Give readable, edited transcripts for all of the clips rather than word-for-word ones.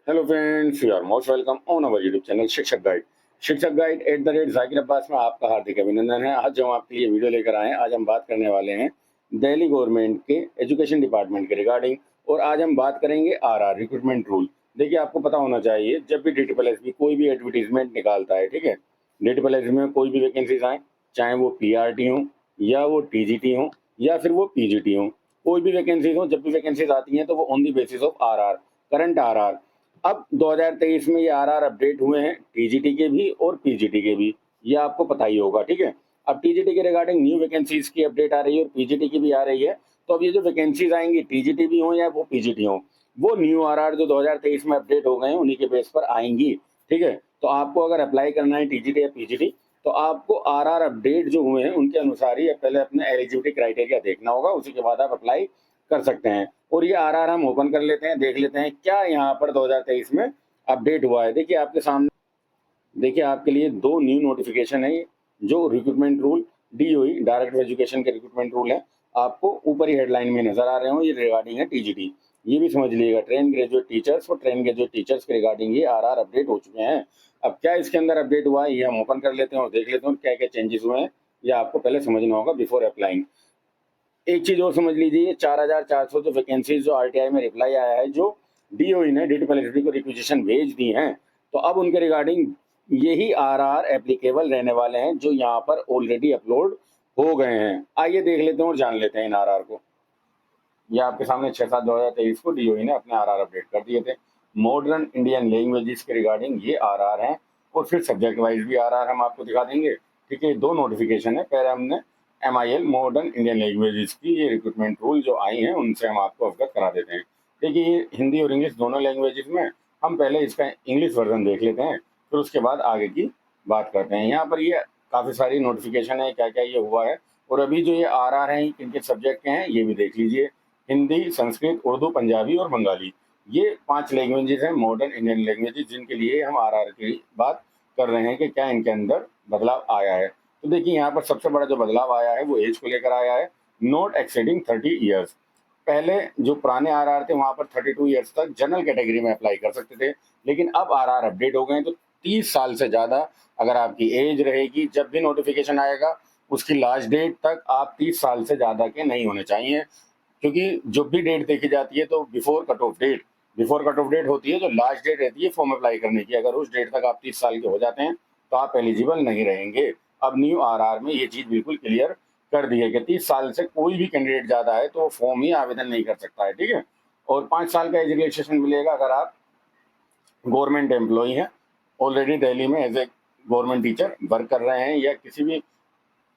Hello friends, you are most welcome on our YouTube channel Shikshak guide. Shikshak guide @Zakir Abbas में आपका हार्दिक अभिनंदन है। आज हम आपके लिए वीडियो लेकर आए हैं। आज हम बात करने वाले हैं दिल्ली गवर्नमेंट के एजुकेशन डिपार्टमेंट के रिगार्डिंग। और आज हम बात करेंगे आरआर रिक्रूटमेंट रूल। देखिए, आपको पता होना चाहिए, जब भी DSSB कोई भी एडवर्टीजमेंट निकालता है, ठीक है, DSSB में कोई भी वैकेंसीज आए, चाहे वो PRT हो या वो TGT हो या फिर वो PGT हो, कोई भी वैकेंसीज हो, जब भी वैकेंसीज आती हैं तो वो on the basis of RR, current RR. अब 2023 में ये आरआर अपडेट हुए हैं, टीजीटी के भी और पीजीटी के भी। ये आपको पता ही होगा, ठीक है। अब टीजीटी के रिगार्डिंग न्यू वैकेंसीज की अपडेट आ रही है और पीजीटी की भी आ रही है। तो अब ये जो वैकेंसीज आएंगी, टीजीटी भी हो या वो पीजीटी हो, वो न्यू आरआर जो 2023 में अपडेट हो गए हैं, उन्हीं के बेस पर आएंगी, ठीक है। तो आपको अगर अप्लाई करना है टीजीटी या पीजीटी, तो आपको आरआर अपडेट जो हुए हैं उनके अनुसार ही पहले अपने एलिजिबिलिटी क्राइटेरिया देखना होगा, उसी के बाद आप अप्लाई कर सकते हैं। और ये आरआर हम ओपन कर लेते हैं, देख लेते हैं क्या यहाँ पर 2023 में अपडेट हुआ है। देखिए आपके सामने, देखिए आपके लिए दो न्यू नोटिफिकेशन है। ये जो recruitment rule DOE director education के रिक्रूटमेंट रूल है, आपको ऊपर ही हेडलाइन में नजर आ रहे हो, ये रिगार्डिंग है टीजीटी। ये भी समझ लीजिएगा, ट्रेन ग्रेजुएट टीचर्स और ट्रेन ग्रेजुएट टीचर्स के रिगार्डिंग ये आरआर अपडेट हो चुके हैं। अब क्या इसके अंदर अपडेट हुआ है, ये हम ओपन कर लेते हैं और देख लेते हैं क्या क्या चेंजेस हुए हैं। ये आपको पहले समझना होगा बिफोर अप्लाइंग। एक चीज और समझ लीजिए, 4,400 जो वैकेंसीज जो आरटीआई में रिप्लाई आया है, जो DOE ने DSSB को रिक्वेजिशन भेज दी हैं, तो अब उनके रिगार्डिंग यही आरआर एप्लीकेबल रहने वाले हैं, जो यहाँ पर ऑलरेडी अपलोड हो गए हैं। आइए देख लेते हैं और जान लेते हैं इन आरआर को। ये आपके सामने 6/7/2023 को DOE ने अपने आरआर अपडेट कर दिए थे। मॉडर्न इंडियन लैंग्वेजेस के रिगार्डिंग ये आरआर हैं, और फिर सब्जेक्ट वाइज भी आरआर हम आपको दिखा देंगे, ठीक है। दो नोटिफिकेशन है, पहले हमने MIL मॉडर्न इंडियन लैंग्वेजेस की ये रिक्रूटमेंट रूल जो आई हैं उनसे हम आपको अवगत करा देते हैं। देखिए, ये हिंदी और इंग्लिश दोनों लैंग्वेजेस में। हम पहले इसका इंग्लिश वर्जन देख लेते हैं, फिर उसके बाद आगे की बात करते हैं। यहाँ पर ये काफ़ी सारी नोटिफिकेशन है, क्या क्या ये हुआ है, और अभी जो ये आरआर हैं किनके सब्जेक्ट के हैं ये भी देख लीजिए। हिंदी, संस्कृत, उर्दू, पंजाबी और बंगाली, ये 5 लैंग्वेजेस हैं मॉडर्न इंडियन लैंग्वेजेस, जिनके लिए हम आरआर की बात कर रहे हैं कि क्या इनके अंदर बदलाव आया है। तो देखिए, यहाँ पर सबसे बड़ा जो बदलाव आया है वो एज को लेकर आया है, नॉट एक्सीडिंग 30 ईयर्स। पहले जो पुराने आरआर थे वहां पर 32 ईयर्स तक जनरल कैटेगरी में अप्लाई कर सकते थे, लेकिन अब आरआर अपडेट हो गए हैं, तो 30 साल से ज़्यादा अगर आपकी एज रहेगी, जब भी नोटिफिकेशन आएगा उसकी लास्ट डेट तक आप 30 साल से ज़्यादा के नहीं होने चाहिए। क्योंकि जो भी डेट देखी जाती है तो बिफोर कट ऑफ डेट होती है, जो लास्ट डेट रहती है फॉर्म अप्लाई करने की, अगर उस डेट तक आप 30 साल के हो जाते हैं तो आप एलिजिबल नहीं रहेंगे। अब न्यू आरआर में ये चीज़ बिल्कुल क्लियर कर दी है कि 30 साल से कोई भी कैंडिडेट ज़्यादा है तो वो फॉर्म ही आवेदन नहीं कर सकता है, ठीक है। और 5 साल का एज रिलैक्सेशन मिलेगा अगर आप गवर्नमेंट एम्प्लॉई हैं, ऑलरेडी दिल्ली में as a government teacher work कर रहे हैं, या किसी भी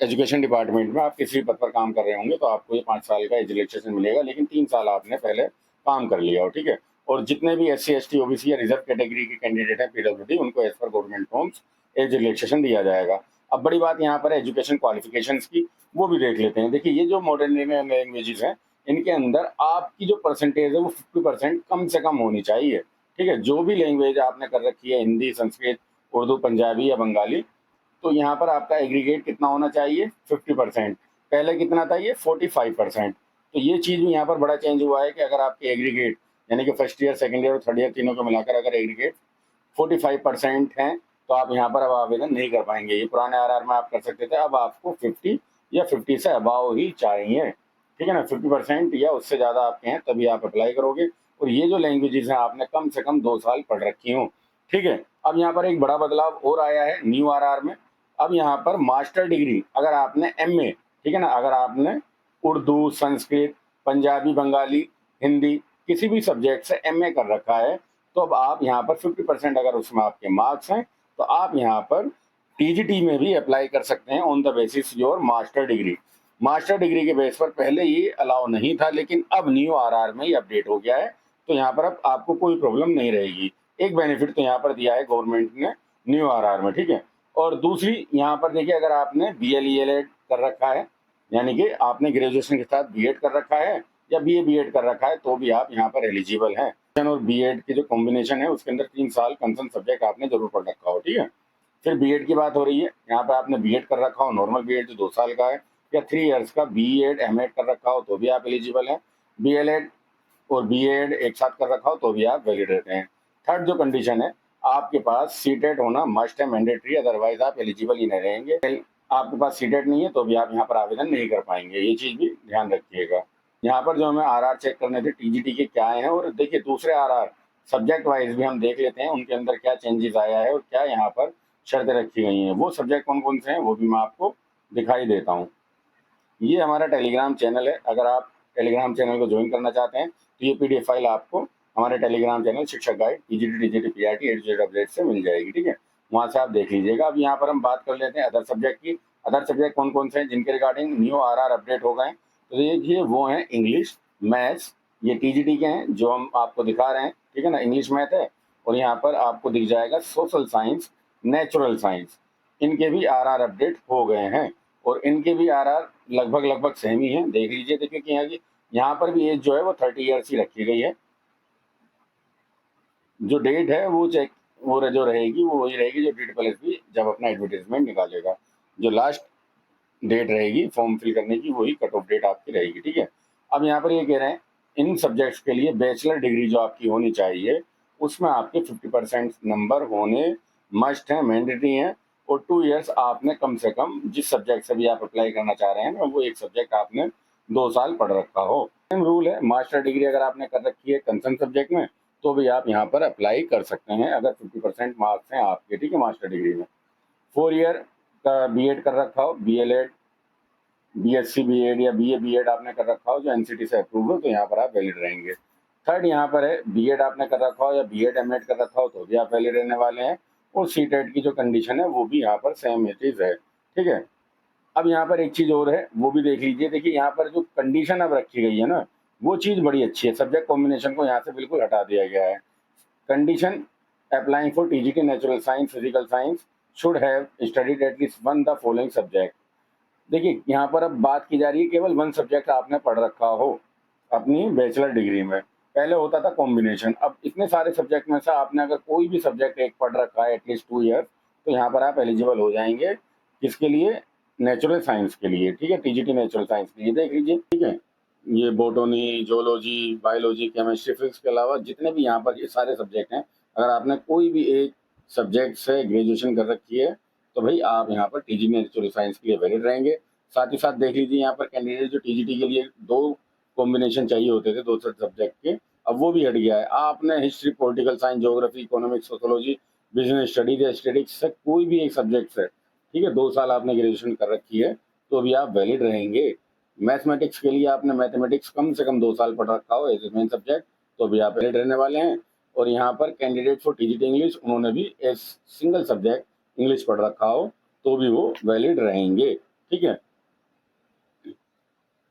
एजुकेशन डिपार्टमेंट में आप किसी पद पर काम कर रहे होंगे, तो आपको ये 5 साल का एज रिलैक्सेशन मिलेगा, लेकिन 3 साल आपने पहले काम कर लिया हो, ठीक है। और जितने भी SC ST OBC या रिजर्व कैटेगरी के कैंडिडेट हैं, PWD, उनको एज पर गवर्नमेंट नॉर्म्स एज रिलैक्सेशन दिया जाएगा। अब बड़ी बात यहाँ पर एजुकेशन क्वालिफिकेशंस की, वो भी देख लेते हैं। देखिए, ये जो मॉडर्न लैंग्वेजेस हैं, इनके अंदर आपकी जो परसेंटेज है वो 50% कम से कम होनी चाहिए, ठीक है। जो भी लैंग्वेज आपने कर रखी है, हिंदी, संस्कृत, उर्दू, पंजाबी या बंगाली, तो यहाँ पर आपका एग्रीगेट कितना होना चाहिए, 50%। पहले कितना था, ये 45%। तो ये चीज़ भी यहाँ पर बड़ा चेंज हुआ है कि अगर आपके एग्रीगेट, यानी कि फर्स्ट ईयर, सेकंड ईयर और थर्ड ईयर तीनों को मिलाकर अगर एग्रीगेट 45% हैं, तो आप यहाँ पर अब आवेदन नहीं कर पाएंगे। ये पुराने आरआर में आप कर सकते थे, अब आपको 50 या 50 से अबाव ही चाहिए, ठीक है ना। 50% या उससे ज़्यादा आपके हैं तभी आप अप्लाई करोगे, और ये जो लैंग्वेजेस हैं आपने कम से कम 2 साल पढ़ रखी हो, ठीक है। अब यहाँ पर एक बड़ा बदलाव और आया है न्यू आरआर में। अब यहाँ पर मास्टर डिग्री अगर आपने MA, ठीक है ना, अगर आपने उर्दू, संस्कृत, पंजाबी, बंगाली, हिंदी, किसी भी सब्जेक्ट से MA कर रखा है, तो अब आप यहाँ पर 50% अगर उसमें आपके मार्क्स हैं, तो आप यहाँ पर TGT में भी अप्लाई कर सकते हैं on the basis your master degree. Master degree के बेस पर पहले ये अलाउ नहीं था, लेकिन अब न्यू आरआर में ये अपडेट हो गया है, तो यहाँ पर अब आपको कोई प्रॉब्लम नहीं रहेगी। एक बेनिफिट तो यहाँ पर दिया है गवर्नमेंट ने न्यू आरआर में, ठीक है। और दूसरी यहाँ पर देखिए, अगर आपने BL EL कर रखा है, यानी कि आपने ग्रेजुएशन के साथ B.Ed कर रखा है या BA B.Ed कर रखा है, तो भी आप यहाँ पर एलिजिबल हैं। और B.Ed की जो कॉम्बिनेशन है उसके अंदर 3 साल कंसर्न सब्जेक्ट आपने जरूर पढ़ रखा हो, ठीक है। फिर B.Ed की बात हो रही है, यहाँ पर आपने B.Ed कर रखा हो, नॉर्मल B.Ed जो 2 साल का है, या 3 ईयर्स का B.Ed M.Ed कर रखा हो, तो भी आप एलिजिबल हैं। BLED और B.Ed एक साथ कर रखा हो तो भी आप वैलिड रहते हैं। थर्ड जो कंडीशन है, आपके पास सीटेट होना मस्ट है, मैंडेटरी, अदरवाइज आप एलिजिबल ही नहीं रहेंगे। आपके पास सीटेट नहीं है तो भी आप यहाँ पर आवेदन नहीं कर पाएंगे, ये चीज़ भी ध्यान रखिएगा। यहाँ पर जो हमें आरआर चेक करने थे टीजीटी के क्या हैं, और देखिए दूसरे आरआर सब्जेक्ट वाइज भी हम देख लेते हैं उनके अंदर क्या चेंजेस आया है और क्या यहाँ पर शर्तें रखी गई हैं। वो सब्जेक्ट कौन कौन से हैं वो भी मैं आपको दिखाई देता हूँ। ये हमारा टेलीग्राम चैनल है, अगर आप टेलीग्राम चैनल को ज्वाइन करना चाहते हैं तो ये पीडीएफ फाइल आपको हमारे Telegram channel Shikshak guide TGT TGT PRT A to Z update से मिल जाएगी, ठीक है, वहाँ से आप देख लीजिएगा। अब यहाँ पर हम बात कर लेते हैं अदर सब्जेक्ट की। अदर सब्जेक्ट कौन कौन से हैं जिनके रिगार्डिंग न्यू आरआर अपडेट हो गए, तो देखिए वो हैं इंग्लिश, मैथ्स, ये टीजीटी के हैं जो हम आपको दिखा रहे हैं, ठीक है ना, इंग्लिश मैथ है, और यहाँ पर आपको दिख जाएगा सोशल साइंस, नेचुरल साइंस, इनके भी आरआर अपडेट हो गए हैं और इनके भी आरआर लगभग सेम ही है। देख लीजिए, देखिए कि यहाँ पर भी एज जो है वो 30 ईयर्स ही रखी गई है। जो डेट है वो चेक वो जो रहेगी वो वही रहेगी जो DPSP जब अपना एडवर्टीजमेंट निकालेगा, जो लास्ट डेट रहेगी फॉर्म फिल करने की वही कट ऑफ डेट आपकी रहेगी, ठीक है। अब यहाँ पर ये कह रहे हैं इन सब्जेक्ट्स के लिए बैचलर डिग्री जो आपकी होनी चाहिए उसमें आपके 50% नंबर होने मस्ट हैं, मैंडेटरी हैं, और 2 इयर्स आपने कम से कम जिस सब्जेक्ट से भी आप अप्लाई करना चाह रहे हैं ना वो एक सब्जेक्ट आपने 2 साल पढ़ रखा हो। सेम रूल है, मास्टर डिग्री अगर आपने कर रखी है कंसर्न सब्जेक्ट में तो भी आप यहाँ पर अप्लाई कर सकते हैं अगर 50% मार्क्स हैं आपके, ठीक है, मास्टर डिग्री में। 4 ईयर का बीएड कर रखा हो, बीएलएड, बीएससी बीएड या बीए बीएड आपने कर रखा हो जो एनसीटी से अप्रूव हो तो यहाँ पर आप वैलिड रहेंगे। थर्ड यहाँ पर है बीएड आपने कर रखा हो या बीएड एमएड कर रखा हो तो भी आप वैलिड रहने वाले हैं, और सीटेट की जो कंडीशन है वो भी यहाँ पर सेम चीज है, ठीक है। अब यहाँ पर एक चीज और है वो भी देख लीजिए, देखिए यहाँ पर जो कंडीशन अब रखी गई है ना वो चीज बड़ी अच्छी है, सब्जेक्ट कॉम्बिनेशन को यहाँ से बिल्कुल हटा दिया गया है। Condition applying for TGT natural science physical science should have studied at least one the following subject. देखिए यहाँ पर अब बात की जा रही है केवल वन सब्जेक्ट आपने पढ़ रखा हो अपनी बैचलर डिग्री में, पहले होता था कॉम्बिनेशन। अब इतने सारे सब्जेक्ट में से आपने अगर कोई भी सब्जेक्ट एक पढ़ रखा है एटलीस्ट 2 ईयर तो यहाँ पर आप एलिजिबल हो जाएंगे, किसके लिए, नेचुरल साइंस के लिए, ठीक है, टीजीटी नेचुरल साइंस के लिए। देख लीजिए, ठीक है, ये बोटोनी, जोलॉजी, बायोलॉजी, केमिस्ट्री, फिजिक्स के अलावा जितने भी यहाँ पर ये सारे सब्जेक्ट हैं, अगर आपने कोई भी एक सब्जेक्ट से ग्रेजुएशन कर रखी है तो भाई आप यहाँ पर टीजीटी नेचुरल साइंस के लिए वैलिड रहेंगे। साथ ही साथ देख लीजिए यहाँ पर कैंडिडेट जो टीजीटी के लिए 2 कॉम्बिनेशन चाहिए होते थे 2 सब्जेक्ट के, अब वो भी हट गया है। आपने history, political science, geography, economics, sociology, business studies या स्टेटिक्स से कोई भी एक सब्जेक्ट से, ठीक है, 2 साल आपने ग्रेजुएशन कर रखी है तो भी आप वैलिड रहेंगे। मैथमेटिक्स के लिए आपने मैथमेटिक्स कम से कम 2 साल पढ़ रखा हो एज ए मेन सब्जेक्ट तो भी आप वैलिड रहने वाले हैं। और यहाँ पर कैंडिडेट फॉर टीजीटी इंग्लिश उन्होंने भी एज सिंगल सब्जेक्ट इंग्लिश पढ़ रखा हो तो भी वो वैलिड रहेंगे, ठीक है।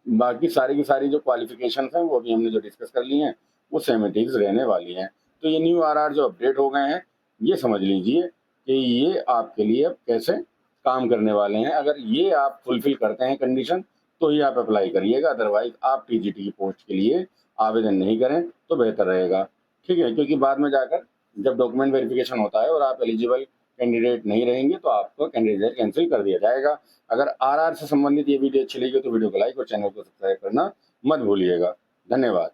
बाकी सारी की सारी जो क्वालिफिकेशंस हैं वो भी हमने जो डिस्कस कर ली हैं वो सेमेटिक्स रहने वाली हैं। तो ये न्यू आरआर जो अपडेट हो गए हैं ये समझ लीजिए कि ये आपके लिए अब कैसे काम करने वाले हैं। अगर ये आप फुलफिल करते हैं कंडीशन तो ही आप अप्लाई करिएगा, अदरवाइज आप टीजीटी की पोस्ट के लिए आवेदन नहीं करें तो बेहतर रहेगा, ठीक है, क्योंकि बाद में जाकर जब डॉक्यूमेंट वेरिफिकेशन होता है और आप एलिजिबल कैंडिडेट नहीं रहेंगे तो आपको कैंडिडेट कैंसिल कर दिया जाएगा। अगर आरआर से संबंधित ये वीडियो अच्छी लगी तो वीडियो को लाइक और चैनल को सब्सक्राइब करना मत भूलिएगा। धन्यवाद।